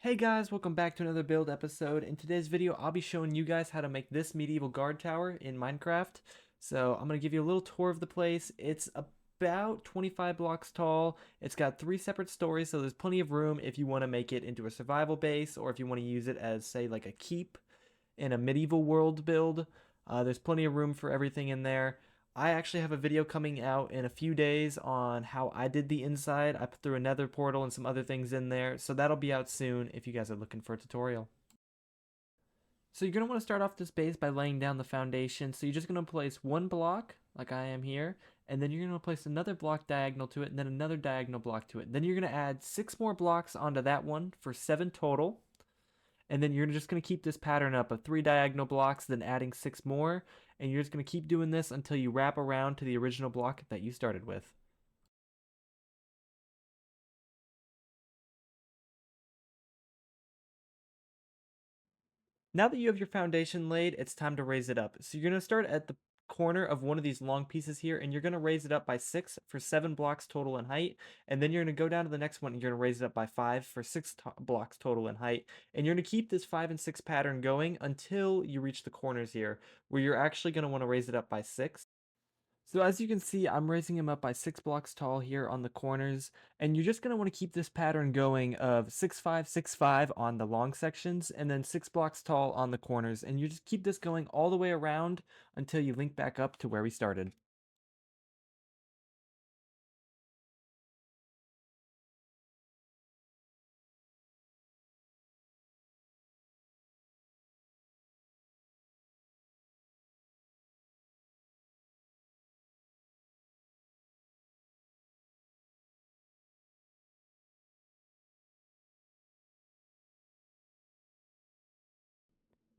Hey guys, welcome back to another build episode. In today's video, I'll be showing you guys how to make this medieval guard tower in Minecraft. So I'm going to give you a little tour of the place. It's about 25 blocks tall. It's got 3 separate stories, so there's plenty of room if you want to make it into a survival base or if you want to use it as, say, like a keep in a medieval world build. There's plenty of room for everything in there. I actually have a video coming out in a few days on how I did the inside. I put through a nether portal and some other things in there, so that'll be out soon if you guys are looking for a tutorial. So you're going to want to start off this base by laying down the foundation. So you're just going to place one block, like I am here, and then you're going to place another block diagonal to it, and then another diagonal block to it. Then you're going to add 6 more blocks onto that one for 7 total. And then you're just going to keep this pattern up of 3 diagonal blocks, then adding 6 more, and you're just going to keep doing this until you wrap around to the original block that you started with. Now that you have your foundation laid, it's time to raise it up. So you're going to start at the corner of one of these long pieces here, and you're going to raise it up by 6 for 7 blocks total in height, and then you're going to go down to the next one and you're going to raise it up by 5 for 6 blocks total in height, and you're going to keep this 5 and 6 pattern going until you reach the corners here, where you're actually going to want to raise it up by 6. So as you can see, I'm raising him up by 6 blocks tall here on the corners, and you're just going to want to keep this pattern going of 6 5 6 5 on the long sections, and then 6 blocks tall on the corners, and you just keep this going all the way around until you link back up to where we started.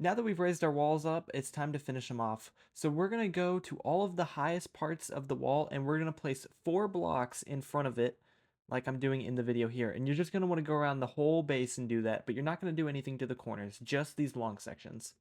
Now that we've raised our walls up, it's time to finish them off. So we're going to go to all of the highest parts of the wall, and we're going to place 4 blocks in front of it, like I'm doing in the video here. And you're just going to want to go around the whole base and do that, but you're not going to do anything to the corners, just these long sections.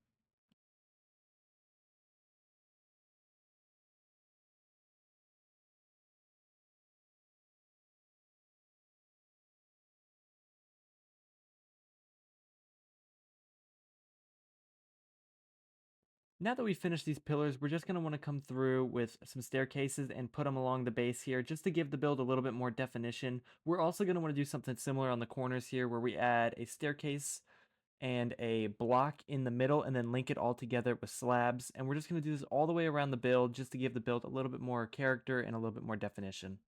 Now that we've finished these pillars, we're just going to want to come through with some staircases and put them along the base here just to give the build a little bit more definition. We're also going to want to do something similar on the corners here where we add a staircase and a block in the middle and then link it all together with slabs. And we're just going to do this all the way around the build just to give the build a little bit more character and a little bit more definition.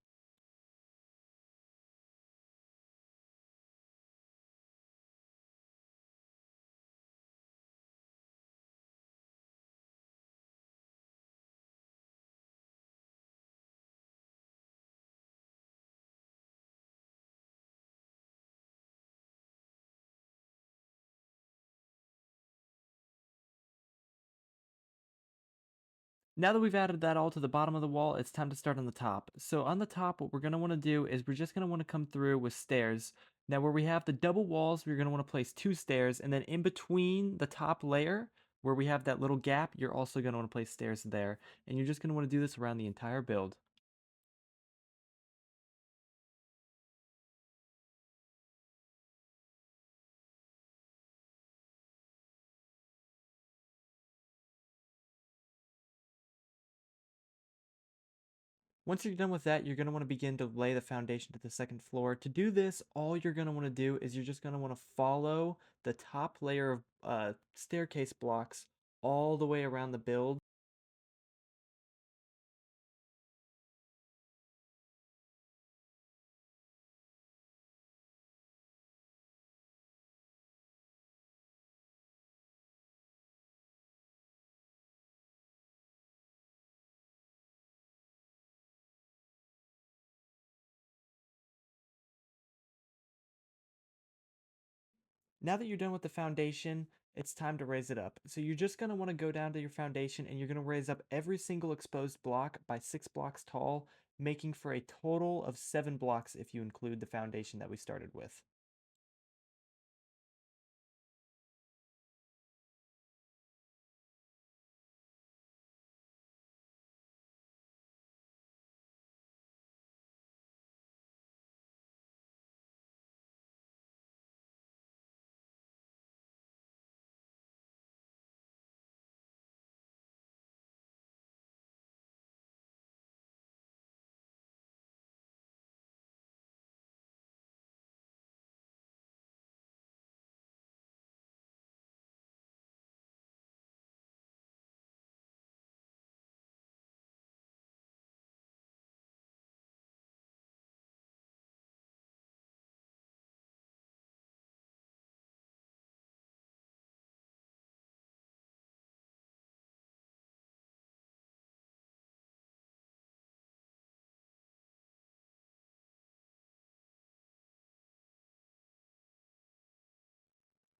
Now that we've added that all to the bottom of the wall, it's time to start on the top. So on the top, what we're going to want to do is we're just going to want to come through with stairs. Now where we have the double walls, we're going to want to place 2 stairs, and then in between the top layer, where we have that little gap, you're also going to want to place stairs there. And you're just going to want to do this around the entire build. Once you're done with that, you're going to want to begin to lay the foundation to the second floor. To do this, all you're going to want to do is you're just going to want to follow the top layer of staircase blocks all the way around the build. Now that you're done with the foundation, it's time to raise it up. So you're just going to want to go down to your foundation and you're going to raise up every single exposed block by 6 blocks tall, making for a total of 7 blocks if you include the foundation that we started with.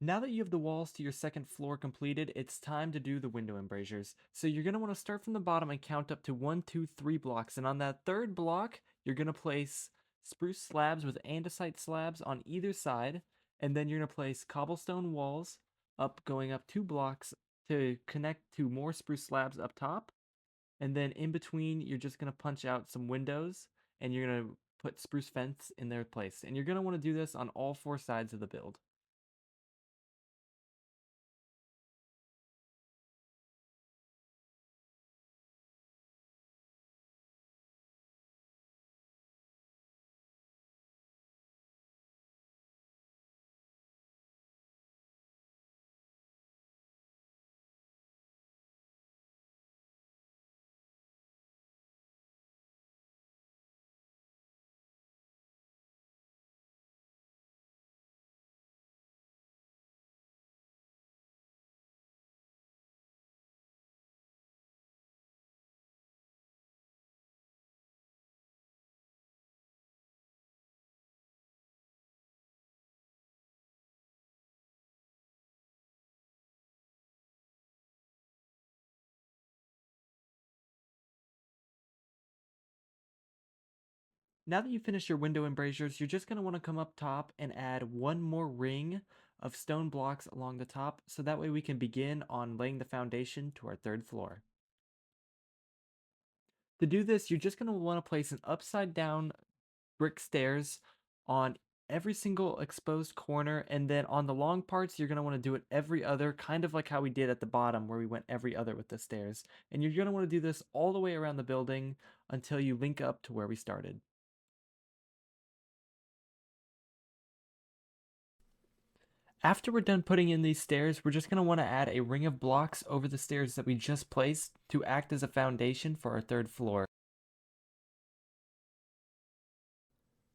Now that you have the walls to your second floor completed, it's time to do the window embrasures. So you're going to want to start from the bottom and count up to 1, 2, 3 blocks. And on that third block, you're going to place spruce slabs with andesite slabs on either side. And then you're going to place cobblestone walls going up 2 blocks to connect to more spruce slabs up top. And then in between, you're just going to punch out some windows and you're going to put spruce fence in their place. And you're going to want to do this on all 4 sides of the build. Now that you finish your window embrasures, you're just going to want to come up top and add one more ring of stone blocks along the top, so that way we can begin on laying the foundation to our third floor. To do this, you're just going to want to place an upside down brick stairs on every single exposed corner, and then on the long parts, you're going to want to do it every other, kind of like how we did at the bottom where we went every other with the stairs. And you're going to want to do this all the way around the building until you link up to where we started. After we're done putting in these stairs, we're just going to want to add a ring of blocks over the stairs that we just placed to act as a foundation for our third floor.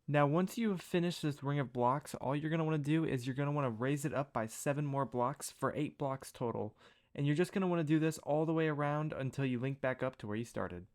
Now, once you have finished this ring of blocks, all you're going to want to do is you're going to want to raise it up by 7 more blocks for 8 blocks total. And you're just going to want to do this all the way around until you link back up to where you started.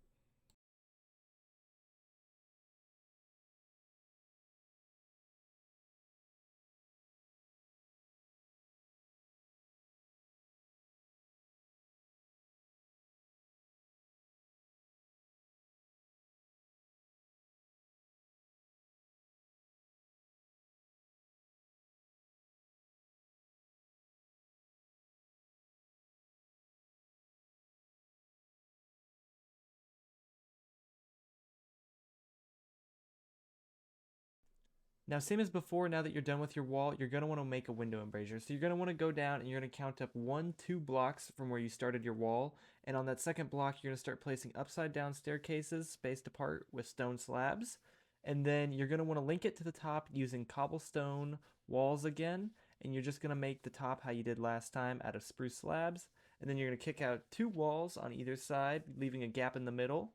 Now, same as before, now that you're done with your wall, you're going to want to make a window embrasure. So you're going to want to go down and you're going to count up 1, 2 blocks from where you started your wall. And on that second block, you're going to start placing upside down staircases spaced apart with stone slabs. And then you're going to want to link it to the top using cobblestone walls again. And you're just going to make the top how you did last time out of spruce slabs. And then you're going to kick out 2 walls on either side, leaving a gap in the middle.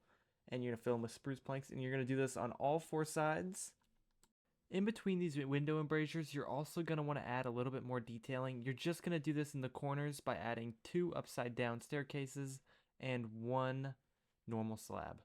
And you're going to fill them with spruce planks. And you're going to do this on all 4 sides. In between these window embrasures, you're also going to want to add a little bit more detailing. You're just going to do this in the corners by adding 2 upside down staircases and 1 normal slab.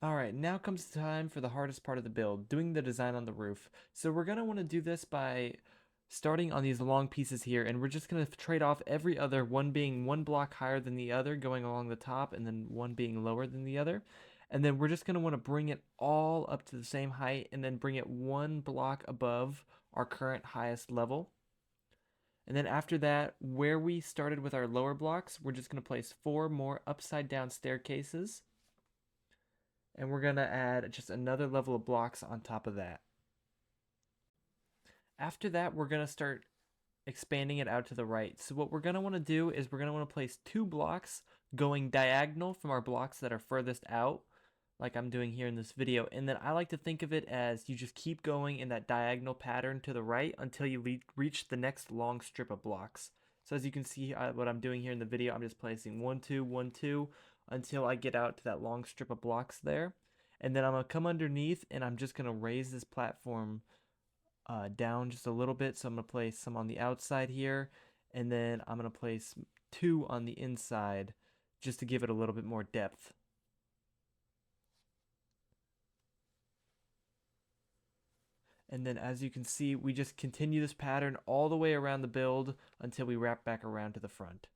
Alright, now comes the time for the hardest part of the build, doing the design on the roof. So we're going to want to do this by starting on these long pieces here, and we're just going to trade off every other, one being 1 block higher than the other, going along the top, and then one being lower than the other. And then we're just going to want to bring it all up to the same height, and then bring it 1 block above our current highest level. And then after that, where we started with our lower blocks, we're just going to place 4 more upside down staircases. And we're going to add just another level of blocks on top of that. After that, we're going to start expanding it out to the right. So what we're going to want to do is we're going to want to place 2 blocks going diagonal from our blocks that are furthest out, like I'm doing here in this video. And then I like to think of it as you just keep going in that diagonal pattern to the right until you reach the next long strip of blocks. So as you can see what I'm doing here in the video, I'm just placing 1, 2, 1, 2 until I get out to that long strip of blocks there. And then I'm going to come underneath and I'm just going to raise this platform down just a little bit. So I'm going to place some on the outside here, and then I'm going to place 2 on the inside just to give it a little bit more depth. And then as you can see, we just continue this pattern all the way around the build until we wrap back around to the front.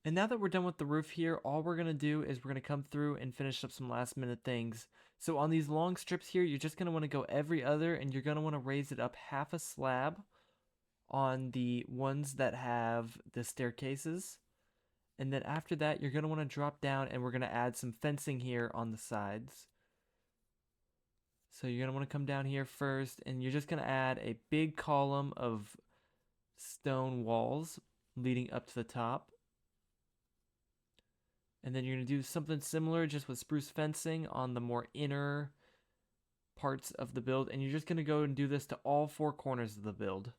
And now that we're done with the roof here, all we're going to do is we're going to come through and finish up some last minute things. So on these long strips here, you're just going to want to go every other, and you're going to want to raise it up half a slab on the ones that have the staircases. And then after that, you're going to want to drop down, and we're going to add some fencing here on the sides. So you're going to want to come down here first, and you're just going to add a big column of stone walls leading up to the top. And then you're going to do something similar just with spruce fencing on the more inner parts of the build. And you're just going to go and do this to all 4 corners of the build.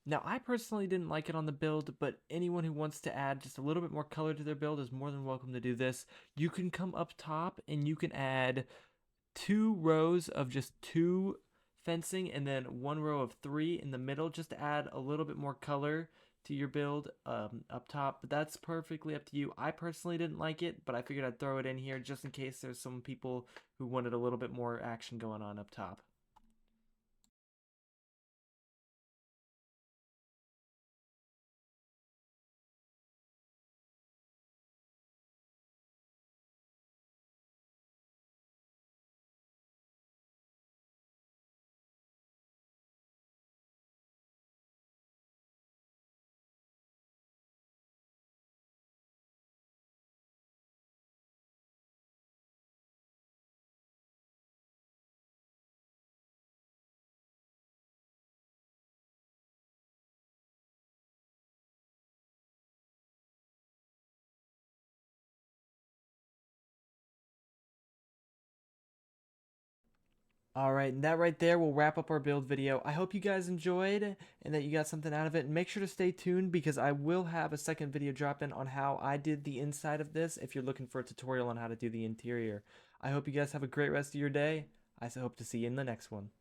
Now, I personally didn't like it on the build, but anyone who wants to add just a little bit more color to their build is more than welcome to do this. You can come up top and you can add 2 rows of just 2 fencing and then 1 row of 3 in the middle just to add a little bit more color to your build up top. But that's perfectly up to you. I personally didn't like it, but I figured I'd throw it in here just in case there's some people who wanted a little bit more action going on up top. Alright, and that right there will wrap up our build video. I hope you guys enjoyed and that you got something out of it. And make sure to stay tuned because I will have a second video drop in on how I did the inside of this if you're looking for a tutorial on how to do the interior. I hope you guys have a great rest of your day. I hope to see you in the next one.